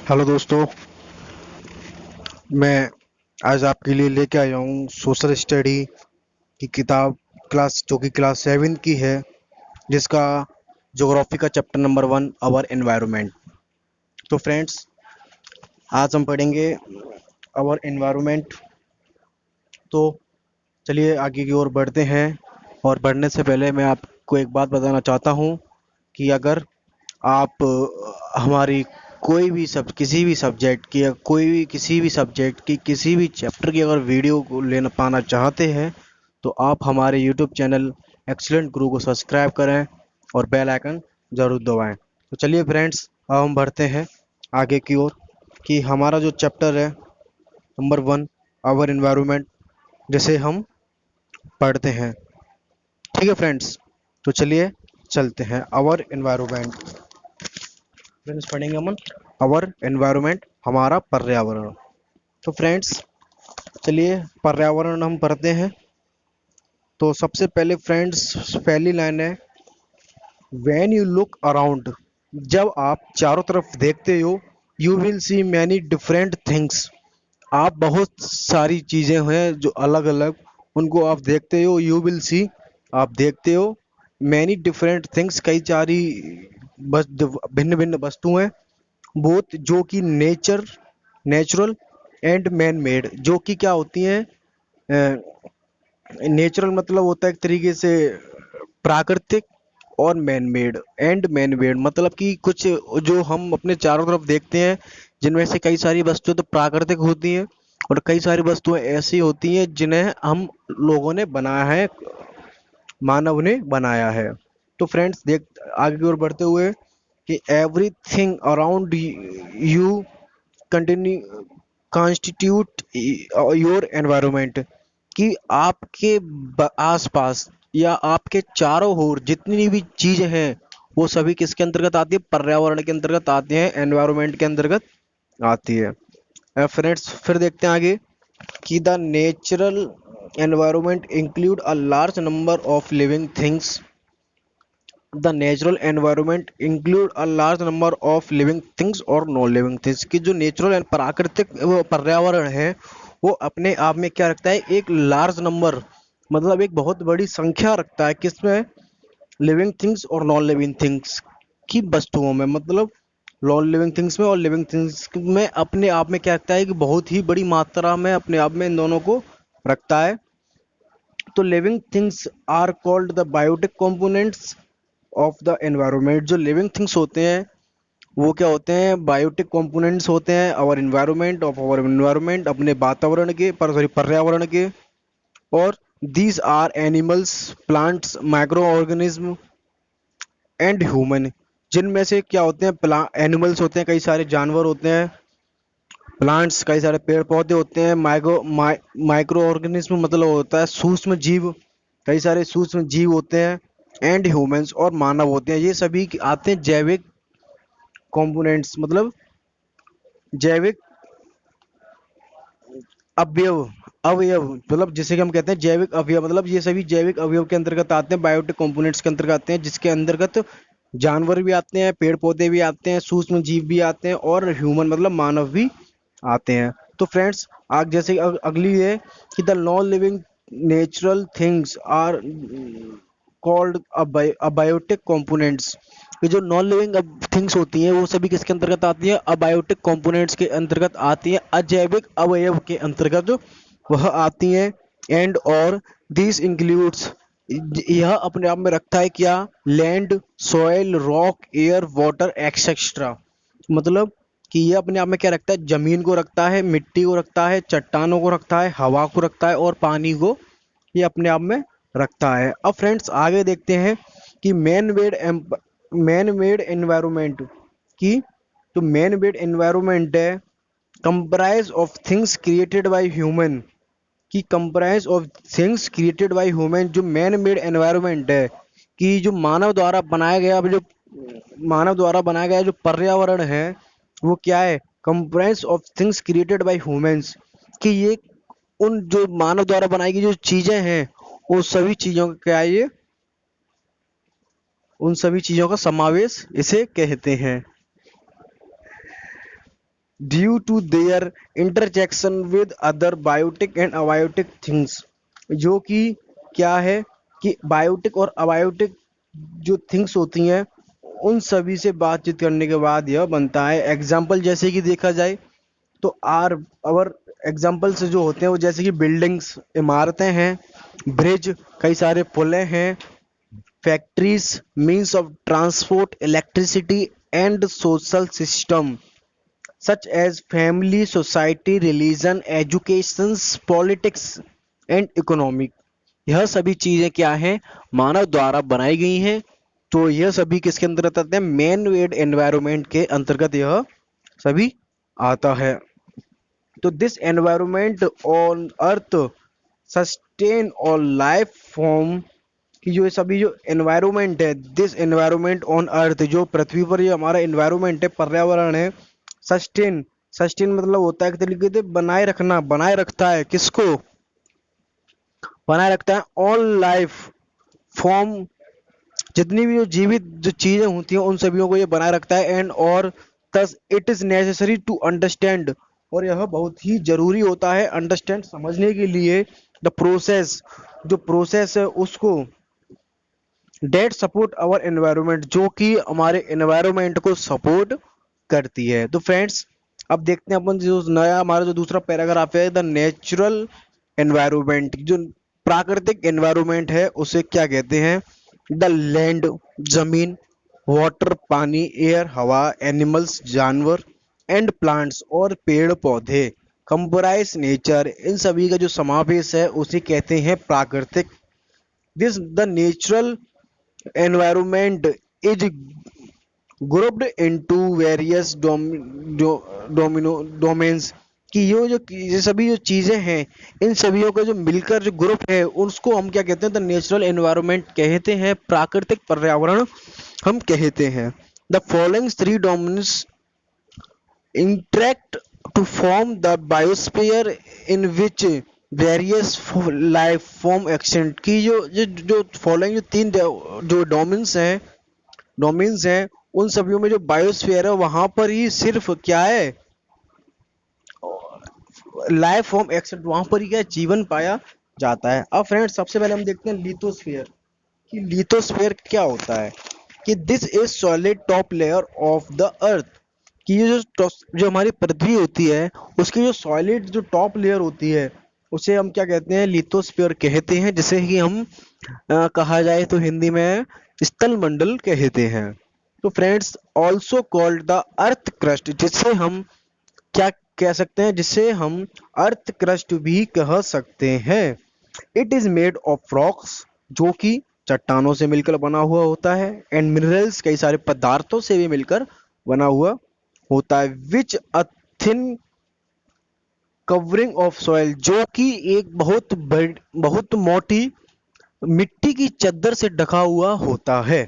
Hello दोस्तों। मैं आज आपके लिए लेके आया हूँ सोशल स्टडी की किताब, क्लास 7 की है, जिसका ज्योग्राफी का चैप्टर नंबर 1 आवर एनवायरनमेंट। तो फ्रेंड्स, आज हम पढ़ेंगे आवर एनवायरनमेंट। तो चलिए आगे की ओर बढ़ते हैं। और बढ़ने से पहले मैं आपको एक बात बताना चाहता हूँ कि अगर आप हमारी कोई भी सब किसी भी सब्जेक्ट की या कोई भी किसी भी सब्जेक्ट की किसी भी चैप्टर की अगर वीडियो को लेना पाना चाहते हैं, तो आप हमारे यूट्यूब चैनल एक्सीलेंट गुरु को सब्सक्राइब करें और बेल आइकन ज़रूर दबाएं। तो चलिए फ्रेंड्स, अब हम बढ़ते हैं आगे की ओर कि हमारा जो चैप्टर है नंबर 1 आवर एनवायरनमेंट, जिसे हम पढ़ते हैं। ठीक है फ्रेंड्स, तो चलिए चलते हैं। आवर एनवायरनमेंट फ्रेंड्स पढ़ेंगे हम आवर एनवायरनमेंट, हमारा पर्यावरण। तो फ्रेंड्स चलिए पर्यावरण हम पढ़ते हैं। तो सबसे पहले फ्रेंड्स पहली लाइन है, व्हेन यू लुक अराउंड, जब आप चारों तरफ देखते हो, you will see many different things, आप बहुत सारी चीजें हैं जो अलग अलग, उनको आप देखते हो। यू विल सी, आप देखते हो। मैनी डिफरेंट थिंग्स, कई सारी भिन्न भिन्न वस्तुएं। बोथ, जो कि नेचुरल एंड मैन मेड, जो कि क्या होती हैं, नेचुरल मतलब होता है एक तरीके से प्राकृतिक, और मैन मेड मतलब कि कुछ जो हम अपने चारों तरफ देखते हैं, जिनमें से कई सारी वस्तुएं तो प्राकृतिक होती हैं और कई सारी वस्तुएं ऐसी होती हैं जिन्हें हम लोगों ने बनाया है, मानव ने बनाया है। तो फ्रेंड्स देख आगे की ओर बढ़ते हुए कि everything around you continue constitute your environment, कि आपके आसपास या आपके चारों ओर जितनी भी चीजें हैं, वो सभी किसके अंतर्गत आती है? पर्यावरण के अंतर्गत आती हैं, एनवायरनमेंट के अंतर्गत आती है। फ्रेंड्स फिर देखते हैं आगे कि the natural environment include a large number of living things, the natural environment include a large number of living things और नॉन लिविंग थिंग्स, की जो नेचुरल एंड प्राकृतिक वो पर्यावरण है, वो अपने आप में क्या रखता है? एक लार्ज नंबर, मतलब एक बहुत बड़ी संख्या रखता है, किसमें? लिविंग थिंग्स और नॉन लिविंग थिंग्स की वस्तुओं में, मतलब नॉन लिविंग थिंग्स में और लिविंग थिंग्स में अपने आप में क्या रखता है कि बहुत ही बड़ी मात्रा में अपने आप में इन दोनों को रखता है। तो living things are called the biotic components of the environment, जो लिविंग थिंग्स होते हैं वो क्या होते हैं? बायोटिक कंपोनेंट्स होते हैं our environment, of our environment, अपने वातावरण के पर सॉरी पर्यावरण के। और these are animals, plants, micro organism and human, जिनमें से क्या होते हैं? एनिमल्स होते हैं, कई सारे जानवर होते हैं। प्लांट्स, कई सारे पेड़ पौधे होते हैं। माइक्रो ऑर्गेनिज्म मतलब होता है सूक्ष्म जीव, कई सारे सूक्ष्म जीव होते हैं। एंड ह्यूमंस, और मानव होते हैं। ये सभी आते हैं जैविक कंपोनेंट्स, मतलब जैविक अवयव, अवयव मतलब जिसे कि हम कहते हैं जैविक अवयव, मतलब ये सभी जैविक अवयव के अंतर्गत आते हैं, बायोटिक कंपोनेंट्स के अंतर्गत आते हैं, जिसके अंतर्गत जानवर भी आते हैं, पेड़ पौधे भी आते हैं, सूक्ष्म जीव भी आते हैं, और ह्यूमन मतलब मानव भी आते हैं। तो फ्रेंड्स आज जैसे अगली है कि the non living natural things are called abiotic components, ये जो नॉन लिविंग थिंग्स होती हैं वो सभी किसके अंतर्गत आती हैं? अबायोटिक कंपोनेंट्स के अंतर्गत आती हैं, अजैविक अवयव के अंतर्गत वह आती हैं। एंड और दिस इंक्लूड्स, यह अपने आप में रखता है क्या? Land, soil, rock, air, water etcetera, मतलब कि ये अपने आप में क्या रखता है? जमीन को रखता है, मिट्टी को रखता है, चट्टानों को रखता है, हवा को रखता है, और पानी को ये अपने आप में रखता है। अब फ्रेंड्स आगे देखते हैं कि मैन मेड एनवायरनमेंट की, तो मैन मेड एनवायरनमेंट है comprise of things created by human, की comprise of things created by human, जो मैन मेड एनवायरनमेंट है कि जो मानव द्वारा बनाया गया जो पर्यावरण है, वो क्या है? Comprise of things created bye humans, कि ये उन जो मानव द्वारा बनाई गई जो चीजें हैं, वो सभी चीजों का क्या है? ये उन सभी चीजों का समावेश इसे कहते हैं। Due to their interjection with other biotic and abiotic things, जो कि क्या है कि बायोटिक और अबायोटिक जो थिंग्स होती हैं उन सभी से बातचीत करने के बाद यह बनता है। एग्जाम्पल जैसे कि देखा जाए तो आर और एग्जाम्पल से जो होते हैं वो जैसे कि बिल्डिंग्स, इमारतें हैं, ब्रिज, कई सारे पुलें हैं, factories, means of transport, electricity and social system such as family, society, religion, education, politics and economic. यह सभी चीजें क्या हैं, मानव द्वारा बनाई गई हैं। तो यह सभी किसके अंतर्गत आते हैं, मैन मेड एनवायरमेंट के अंतर्गत यह सभी आता है। तो this environment on earth sustain और लाइफ फॉर्म की जो सभी जो एनवायरमेंट है, दिस एनवायरमेंट ऑन अर्थ, जो पृथ्वी पर ये हमारा एनवायरमेंट है, पर्यावरण है, सस्टेन, सस्टेन मतलब होता है एक तरीके से बनाए रखना, बनाए रखता है किसको, बनाए रखता है ऑल लाइफ फॉर्म, जितनी भी जो जीवित जो चीजें होती हैं उन सभी को ये बनाए रखता है। एंड और thus it is necessary to understand, और यह बहुत ही जरूरी होता है अंडरस्टैंड समझने के लिए, द प्रोसेस, जो प्रोसेस है उसको, डेट सपोर्ट आवर एनवायरमेंट, जो कि हमारे एनवायरमेंट को सपोर्ट करती है। तो फ्रेंड्स अब देखते हैं अपन जो नया हमारा जो दूसरा पैराग्राफ है, द नेचुरल एनवायरमेंट, जो प्राकृतिक एनवायरमेंट है उसे क्या कहते हैं, द लैंड, जमीन, वाटर पानी, एयर हवा, एनिमल्स जानवर, एंड प्लांट्स और पेड़ पौधे, कंप्राइज नेचर, इन सभी का जो समावेश है उसे कहते हैं प्राकृतिक। This the natural environment is grouped into various domino domains, कि ये सभी जो चीजें हैं इन सभी का जो मिलकर जो ग्रुप है उसको हम क्या कहते हैं, द नेचुरल एनवायरनमेंट कहते हैं, प्राकृतिक पर्यावरण हम कहते हैं। The following three domains interact to form the biosphere in which various life form exist, की जो फॉलोइंग जो तीन जो डोमेन्स हैं उन सभी में जो बायोस्फीयर है वहां पर ही सिर्फ क्या है, लाइफ फॉर्म एक्सेप्ट, वहां पर ही क्या है, जीवन पाया जाता है। अब फ्रेंड्स सबसे पहले हम देखते हैं लिथोस्फीयर, कि लिथोस्फीयर क्या होता है, कि this is solid top layer of the earth, कि ये जो हमारी पृथ्वी होती है उसकी जो सॉलिड जो टॉप लेयर होती है उसे हम क्या कहते हैं, लिथोस्फीयर कहते हैं, जिसे कि हम कहा जाए तो हिंदी में स्थल मंडल कहते हैं। तो friends also called the earth crust, जिसे हम क्या कह सकते हैं, जिसे हम अर्थ क्रस्ट भी कह सकते हैं। It is made of rocks, जो कि चट्टानों से मिलकर बना हुआ होता है, एंड मिनरल्स, कई सारे पदार्थों से भी मिलकर बना हुआ होता है, which a thin covering of soil, जो कि एक बहुत मोटी मिट्टी की चद्दर से ढका हुआ होता है।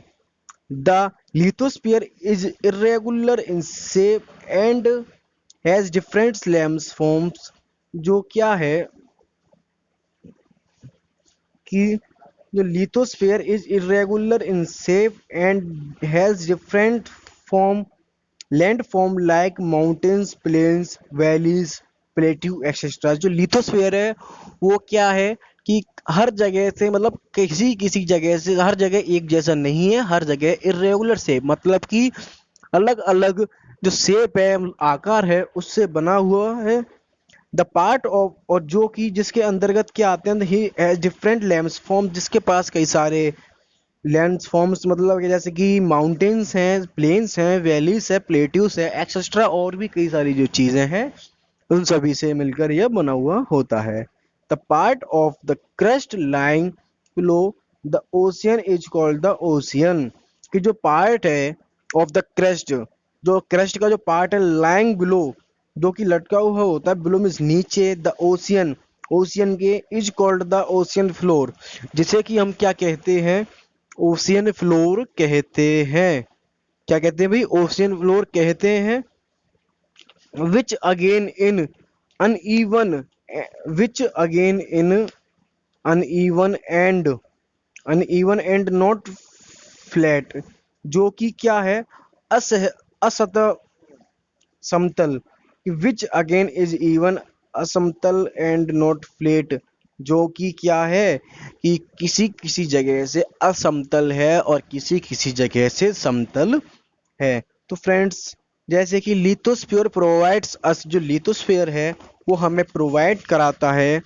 The lithosphere is irregular in shape and has different slams forms, जो क्या है कि जो lithosphere is irregular in shape and has different form, land form like mountains, plains, valleys, plateau etcetera. जो लिथोस्फीयर है वो क्या है कि हर जगह से, मतलब किसी किसी जगह से, हर जगह एक जैसा नहीं है, हर जगह इरेगुलर शेप, मतलब कि अलग अलग जो शेप है, आकार है, उससे बना हुआ है। द पार्ट ऑफ, और जो कि जिसके अंतर्गत क्या आते हैं, ही डिफरेंट लैंड्स फॉर्म, जिसके पास कई सारे लैंड फॉर्म्स, मतलब कि जैसे कि माउंटेन्स हैं, प्लेन्स हैं, वैलीज है, प्लेट्यूस है एक्सेट्रा, और भी कई सारी जो चीजें हैं उन सभी से मिलकर यह बना हुआ होता है। The part of the crust lying below the ocean is called the ocean, कि जो पार्ट है ऑफ द क्रस्ट, जो क्रस्ट का जो पार्ट है लाइंग बिलो, जो कि लटका हुआ होता है, बिलो मीन्स नीचे, द ओशियन, ओशियन के, is called the ocean floor, जिसे कि हम क्या कहते हैं, ओशियन फ्लोर कहते हैं। क्या कहते हैं भाई, ओशियन फ्लोर कहते हैं। Which again in uneven, which again in uneven and uneven and not flat, जो कि क्या है, असह असत समतल, विच अगेन इज इवन असमतल एंड नॉट फ्लैट, जो कि क्या है कि किसी किसी जगह से असमतल है और किसी किसी जगह से समतल है। तो फ्रेंड्स, जैसे कि लिथोस्फीयर प्रोवाइड्स अस, जो लिथोस्फीयर है वो हमें प्रोवाइड कराता है,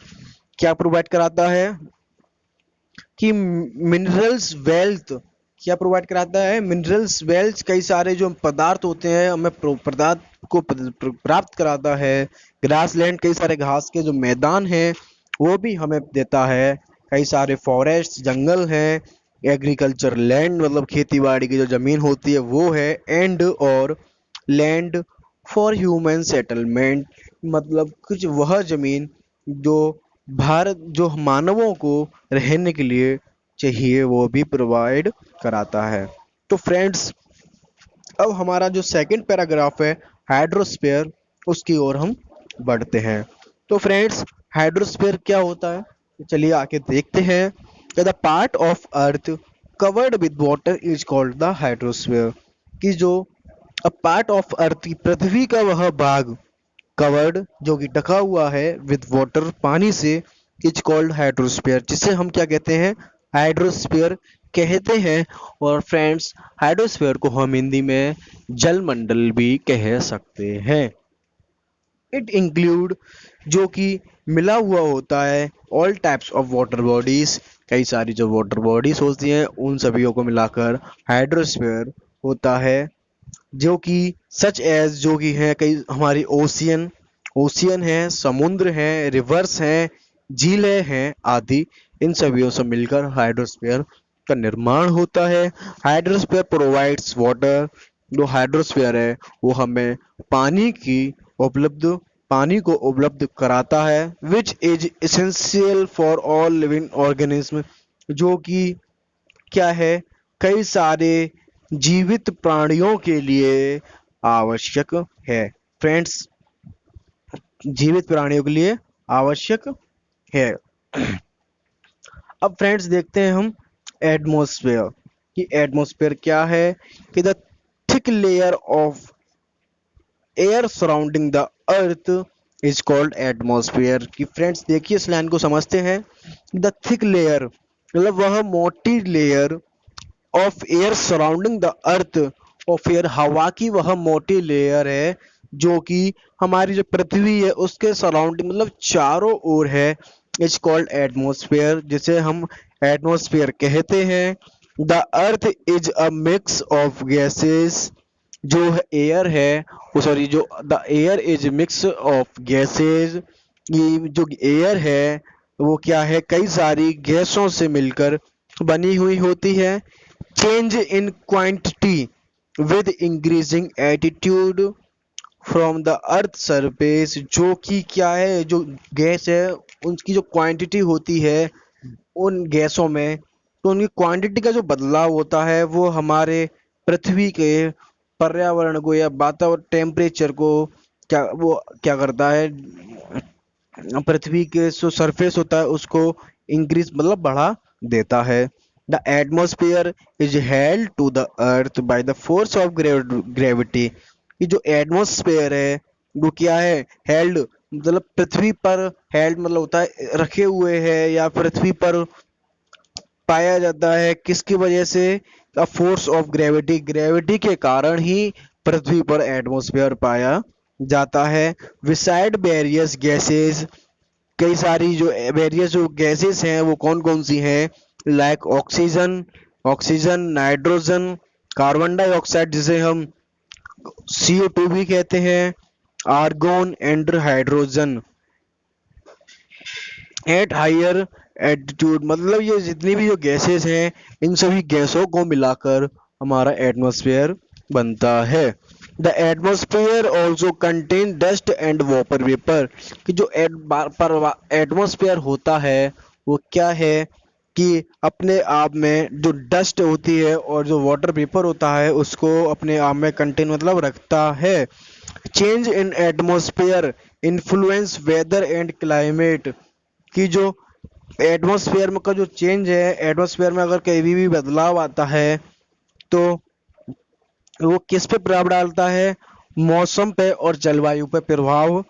क्या प्रोवाइड कराता है कि मिनरल्स वेल्थ, क्या प्रोवाइड कराता है, मिनरल्स वेल्थ, कई सारे जो पदार्थ होते हैं हमें पदार्थ को प्राप्त कराता है। ग्रासलैंड, कई सारे घास के जो मैदान हैं वो भी हमें देता है। कई सारे फॉरेस्ट, जंगल हैं। एग्रीकल्चर लैंड, मतलब खेती बाड़ी की जो जमीन होती है वो है। एंड और लैंड फॉर ह्यूमन सेटलमेंट, मतलब कुछ वह जमीन जो भारत, जो मानवों को रहने के लिए चाहिए, वो भी प्रोवाइड कराता है। तो फ्रेंड्स, अब हमारा जो सेकंड पैराग्राफ है हाइड्रोस्फीयर, उसकी ओर हम बढ़ते हैं। तो फ्रेंड्स, हाइड्रोस्फीयर क्या होता है, तो चलिए आके देखते हैं। The part of earth covered with water is called the hydrosphere, कि जो अ पार्ट ऑफ अर्थ, पृथ्वी का वह भाग, कवर्ड जो कि ढका हुआ है, विद वाटर, पानी से, इज कॉल्ड हाइड्रोस्फीयर, जिसे हम क्या कहते हैं, हाइड्रोस्फीयर कहते हैं। और फ्रेंड्स, हाइड्रोस्फीयर को हम हिंदी में जलमंडल भी कह सकते हैं। इट इंक्लूड, जो कि मिला हुआ होता है, all types of water bodies, कई सारी जो वाटर बॉडीज होती हैं उन सभी को मिलाकर हाइड्रोस्फीयर होता है। जो कि सच एज, जो कि है कई हमारी ओशियन, ओशियन है, समुद्र हैं, रिवर्स हैं, झीलें हैं आदि, इन सभी से मिलकर हाइड्रोस्फीयर का निर्माण होता है। हाइड्रोस्फीयर प्रोवाइड्स वाटर, जो हाइड्रोस्फीयर है वो हमें पानी की उपलब्ध पानी को उपलब्ध कराता है, which is essential for all living organism, जो कि क्या है, कई सारे जीवित प्राणियों के लिए आवश्यक है। फ्रेंड्स, जीवित प्राणियों के लिए आवश्यक है। अब फ्रेंड्स, देखते हैं हम एटमॉस्फेयर, कि एटमॉस्फेयर क्या है, कि the thick layer of air surrounding the earth is called atmosphere. कि फ्रेंड्स देखिए, इस लाइन को समझते हैं। द थिक लेयर, मतलब वह मोटी layer, of air surrounding the earth, और फिर हवा की वह मोटी लेयर है जो कि हमारी जो पृथ्वी है उसके सराउंडिंग, मतलब चारों ओर है, इज कॉल्ड एटमॉस्फेयर, जिसे हम एटमॉस्फेयर कहते हैं। The earth is a mix of gases, जो एयर है वो, सॉरी, जो the air is mix of gases, ये जो एयर है वो क्या है, कई सारी गैसों से मिलकर बनी हुई होती है। Change in quantity with increasing attitude from the earth surface, जो कि क्या है, जो गैस है उनकी जो क्वांटिटी होती है उन गैसों में, तो उनकी क्वांटिटी का जो बदलाव होता है वो हमारे पृथ्वी के पर्यावरण को या वातावरण टेम्परेचर को क्या, वो क्या करता है, पृथ्वी के जो सरफेस होता है उसको इंक्रीज, मतलब बढ़ा देता है। The atmosphere is held to the earth by the force of gravity, कि जो एटमोस्फेयर है वो क्या है, हेल्ड, मतलब पृथ्वी पर, हेल्ड मतलब होता है रखे हुए है, या पृथ्वी पर पाया जाता है, किसकी वजह से, the force of gravity, gravity के कारण ही पृथ्वी पर एटमॉस्फेयर पाया जाता है। विसाइड वेरियस गैसेस, कई सारी जो वेरियस जो गैसेस हैं वो कौन कौन सी हैं, like oxygen, oxygen, nitrogen, carbon dioxide जिसे हम CO2 भी कहते हैं, argon and hydrogen. At higher altitude, मतलब ये जितनी भी जो गैसेस हैं इन सभी गैसों को मिलाकर हमारा एटमॉस्फेयर बनता है। The atmosphere also contain dust and water vapour, कि जो एटमॉस्फेयर होता है वो क्या है, कि अपने आप में जो डस्ट होती है और जो वाटर वेपर होता है उसको अपने आप में कंटेन, मतलब रखता है। Change in atmosphere influence weather and climate, कि जो एटमॉस्फेयर में का जो चेंज है, एटमॉस्फेयर में अगर कहीं भी बदलाव आता है तो वो किस पे प्रभाव डालता है, मौसम पे और जलवायु पे प्रभाव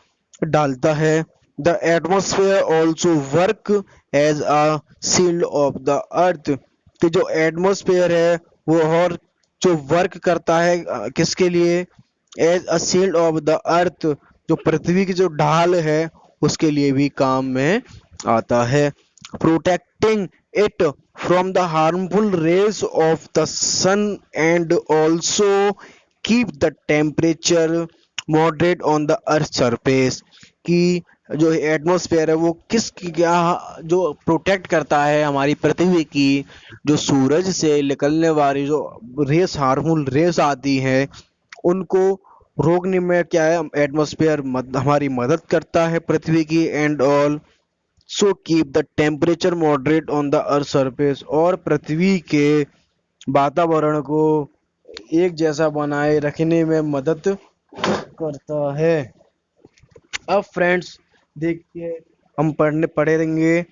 डालता है। The atmosphere also work as a shield of the earth, कि जो एटमोसफेयर है वो और जो वर्क करता है किसके लिए, as a shield of the earth, जो पृथ्वी की जो ढाल है उसके लिए भी काम में आता है। Protecting it from the harmful rays of the sun and also keep the temperature moderate on the earth surface, कि जो एटमॉस्फेयर है वो किस क्या जो प्रोटेक्ट करता है हमारी पृथ्वी की, जो सूरज से निकलने वाली जो रेस हार्मफुल रेस आती हैं उनको रोकने में क्या है एटमॉस्फेयर हमारी मदद करता है पृथ्वी की and all. So keep the temperature moderate on the earth surface, और पृथ्वी के वातावरण को एक जैसा बनाए रखने में मदद करता है। अब फ्रेंड्स देखिए, हम पढ़े रहेंगे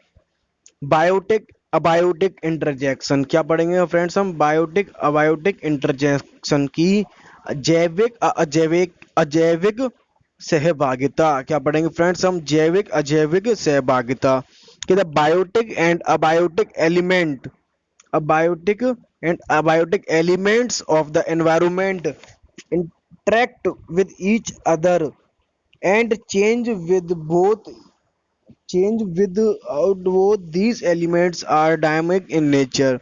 बायोटिक अबायोटिक इंटरजेक्शन। क्या पढ़ेंगे फ्रेंड्स हम, बायोटिक अबायोटिक इंटरजेक्शन की जैविक अजैविक अजैविक सहभागिता। क्या पढ़ेंगे फ्रेंड्स हम, जैविक अजैविक सहभागिता, कि the biotic and abiotic element abiotic and abiotic elements of the environment interact with each other and change without both these elements are dynamic in nature,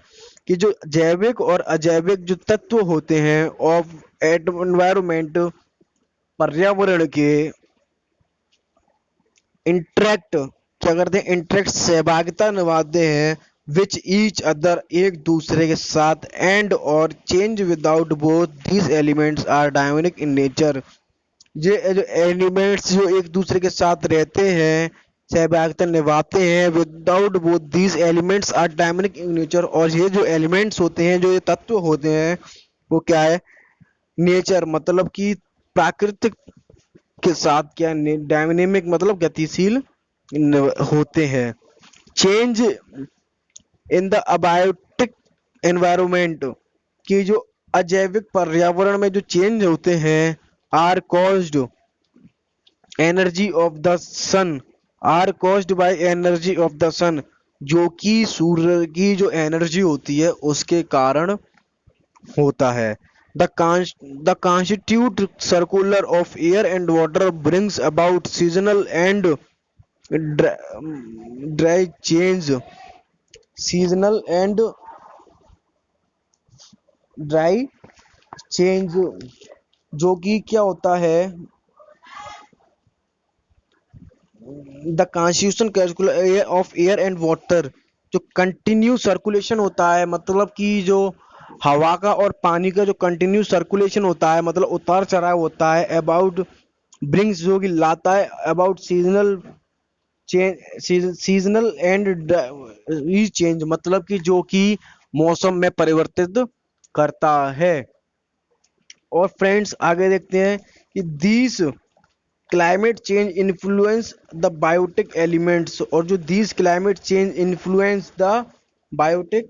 कि जो जैविक और अजैविक जो तत्व होते हैं ऑफ एनवायरमेंट पर्यावरण के इंटरेक्ट क्या करते हैं, इंटरेक्ट सहभागिता निभाते हैं विच ईच अदर एक दूसरे के साथ एंड और change without both these elements are dynamic in nature, ये जो एलिमेंट्स जो एक दूसरे के साथ रहते हैं सहभागिता निभाते हैं without both these elements are dynamic in nature, और ये जो एलिमेंट्स होते हैं जो ये तत्व होते हैं वो क्या है, नेचर मतलब कि प्राकृतिक के साथ क्या, डायनेमिक मतलब गतिशील होते हैं। Change in the abiotic environment, की जो अजैविक पर्यावरण में जो चेंज होते हैं are caused energy of the sun, are caused by energy of the sun, जो कि सूर्य की जो एनर्जी होती है उसके कारण होता है। The constitute circular of air and water brings about seasonal and dry change, seasonal and dry change, जो कि क्या होता है, the constitution circular of air and water, जो कंटिन्यू सर्कुलेशन होता है मतलब कि जो हवा का और पानी का जो कंटिन्यू सर्कुलेशन होता है मतलब उतार चढ़ाव होता है, अबाउट ब्रिंग्स जो कि लाता है अबाउट सीजनल एंड चेंज मतलब कि जो कि मौसम में परिवर्तित करता है। और फ्रेंड्स आगे देखते हैं कि these climate change influence the biotic elements, और जो these climate change influence the biotic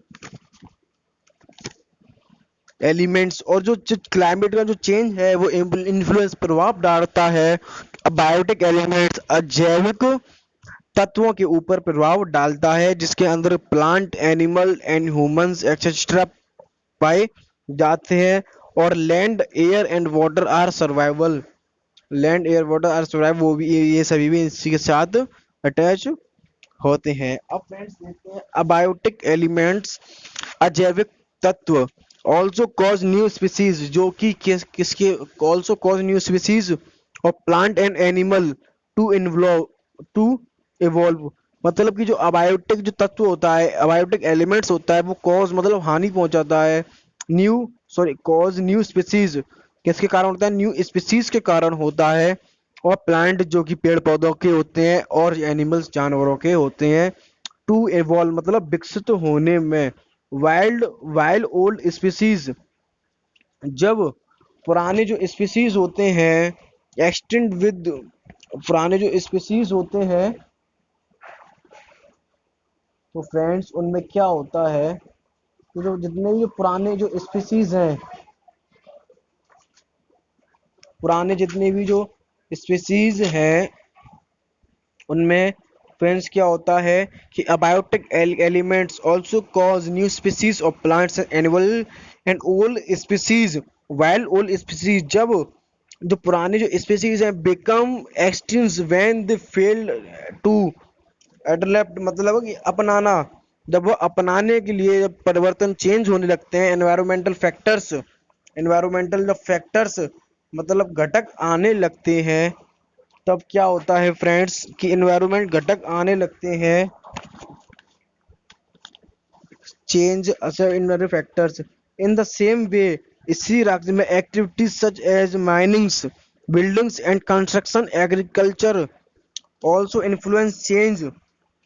elements, और जो क्लाइमेट का जो चेंज है वो इन्फ्लुएंस प्रभाव डालता है बायोटिक एलिमेंट्स अजैविक तत्वों के ऊपर प्रभाव डालता है जिसके अंदर plant animal and humans etcetera पाए जाते हैं। और land air and water are survival, land air water are survive, वो भी ये सभी भी इसी के साथ अटैच होते हैं। अब फ्रेंड्स देखते हैं अबायोटिक एलिमेंट्स अजैविक तत्व ऑल्सो कॉज न्यू स्पीसीज, जो कि किसके also cause new species of plant and animal to evolve, मतलब कि जो अबायोटिक जो तत्व होता है अबायोटिक एलिमेंट्स होता है वो कॉज मतलब हानि पहुंचाता है न्यू कॉज न्यू स्पीसीज, किसके कारण होता है, न्यू स्पीसीज के कारण होता है, और प्लांट जो कि पेड़ पौधों के होते हैं और एनिमल्स जानवरों के होते हैं टू इवॉल्व मतलब विकसित होने में। वाइल्ड वाइल्ड ओल्ड स्पीसीज, जब पुराने जो स्पीसीज होते हैं एक्सटेंड विद, पुराने जो स्पीसीज होते हैं तो फ्रेंड्स उनमें क्या होता है कि जो जितने भी पुराने जो स्पीसीज हैं पुराने जितने भी जो स्पीसीज हैं उनमें फ्रेंड्स क्या होता है कि abiotic elements also cause new species of plants and animal and old species wild old species जब जो पुराने जो स्पीसीज हैं become extinct when they failed to adapt मतलब कि अपनाना जब वो अपनाने के लिए जब परिवर्तन चेंज होने लगते हैं एनवायरमेंटल जब फैक्टर्स मतलब घटक आने लगते हैं तब क्या होता है फ्रेंड्स कि एनवायरमेंट घटक आने लगते हैं चेंज असर in factors in the same way इसी राज्य में activities such as minings buildings and construction agriculture also influence change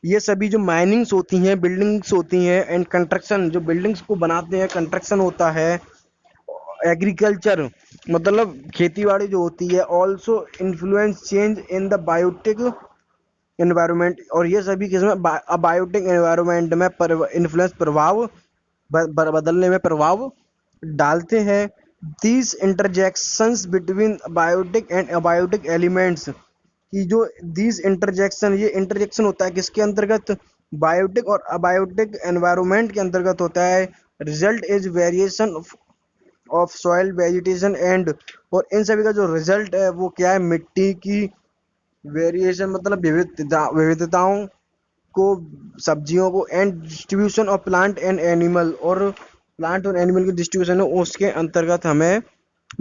ये सभी जो माइनिंग्स होती हैं बिल्डिंग्स होती हैं एंड कंस्ट्रक्शन जो बिल्डिंग्स को बनाते हैं कंस्ट्रक्शन होता है एग्रीकल्चर मतलब खेती बाड़ी जो होती है also influence change in the biotic environment और ये सभी किस्में बायोटिक एनवायरनमेंट में इन्फ्लुएंस प्रभाव बदलने में प्रभाव डालते हैं these interjections between biotic and abiotic elements कि जो दीज इंटरजेक्शन ये इंटरजेक्शन होता है किसके अंतर्गत बायोटिक और अबायोटिक एनवायरनमेंट के अंतर्गत होता है result is variation of soil vegetation and और इन सभी का जो रिजल्ट है वो क्या है मिट्टी की वेरिएशन मतलब विविधताओं को सब्जियों को and distribution of plant and animal और प्लांट और एनिमल की डिस्ट्रीब्यूशन है उसके अंतर्गत हमें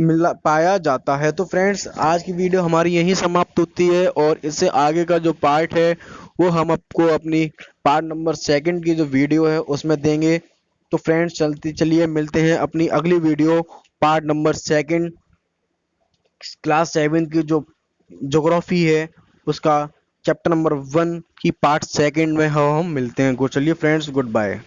मिला पाया जाता है। तो फ्रेंड्स आज की वीडियो हमारी यहीं समाप्त होती है और इससे आगे का जो पार्ट है वो हम आपको अपनी पार्ट नंबर 2 की जो वीडियो है उसमें देंगे। तो फ्रेंड्स चलिए मिलते हैं अपनी अगली वीडियो पार्ट नंबर 2 क्लास 7 की जो ज्योग्राफी है उसका चैप्टर नंबर 1 की पार्ट 2 में हम मिलते हैं। चलिए फ्रेंड्स गुड बाय।